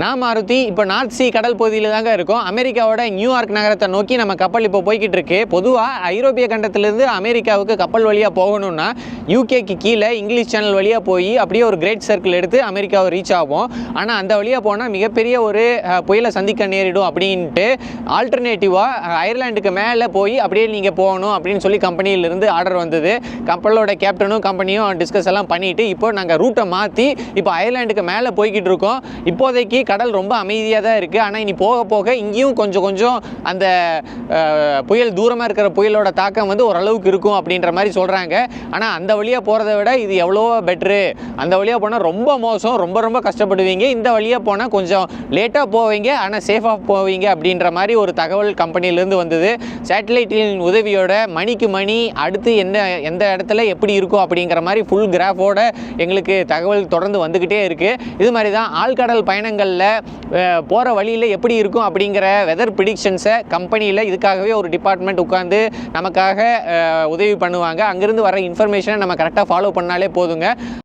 நான் மாருதி இப்போ north C கடல் பகுதியில் தாங்க இருக்கும். அமெரிக்காவோட நியூயார்க் நகரத்தை நோக்கி நம்ம கப்பல் இப்போ போய்கிட்டு இருக்கு. பொதுவாக ஐரோப்பிய கண்டத்திலிருந்து அமெரிக்காவுக்கு கப்பல் வழியாக போகணும்னா யூகேக்கு கீழே இங்கிலீஷ் சேனல் வழியாக போய் அப்படியே ஒரு கிரேட் சர்க்கிள் எடுத்து அமெரிக்காவை ரீச் ஆகும். ஆனால் அந்த வழியாக போனால் மிகப்பெரிய ஒரு புயலை சந்திக்க நேரிடும் அப்படின்ட்டு ஆல்டர்னேட்டிவாக அயர்லாண்டுக்கு மேலே போய் அப்படியே நீங்கள் போகணும் அப்படின்னு சொல்லி கம்பெனியிலிருந்து ஆர்டர் வந்தது. கப்பலோட கேப்டனும் கம்பெனியும் டிஸ்கஸ் எல்லாம் பண்ணிவிட்டு இப்போ நாங்கள் ரூட்டை மாற்றி இப்போ அயர்லாண்டுக்கு மேலே போய்கிட்டு இருக்கோம். இப்போதைக்கு கடல் ரொம்ப அமைதியாக தான் இருக்குது. ஆனால் இனி போக போக இங்கேயும் கொஞ்சம் அந்த புயல் தூரமாக இருக்கிற புயலோட தாக்கம் வந்து ஓரளவுக்கு இருக்கும் அப்படின்ற மாதிரி சொல்கிறாங்க. ஆனால் அந்த வழியாக போகிறத விட இது எவ்வளோ பெட்ரு. அந்த வழியாக போனால் ரொம்ப மோசம், ரொம்ப கஷ்டப்படுவீங்க. இந்த வழியாக போனால் கொஞ்சம் லேட்டாக போவீங்க, ஆனால் சேஃபாக போவீங்க அப்படின்ற மாதிரி ஒரு தகவல் கம்பெனிலேருந்து வந்தது. சேட்டலைட்டின் உதவியோட மணிக்கு மணி அடுத்து எந்த இடத்துல எப்படி இருக்கும் அப்படிங்கிற மாதிரி ஃபுல் கிராஃபோட எங்களுக்கு தகவல் தொடர்ந்து வந்துக்கிட்டே இருக்குது. இது மாதிரி தான் ஆழ்கடல் பயணங்களில் போகிற வழியில் எப்படி இருக்கும் அப்படிங்கிற வெதர் ப்ரிடிக்ஷன்ஸை கம்பெனியில் இதுக்காகவே ஒரு டிபார்ட்மெண்ட் உட்காந்து நமக்காக உதவி பண்ணுவாங்க. அங்கேருந்து வர இன்ஃபர்மேஷனை நம்ம கரெக்டாக ஃபாலோ பண்ணாலே போதுங்க.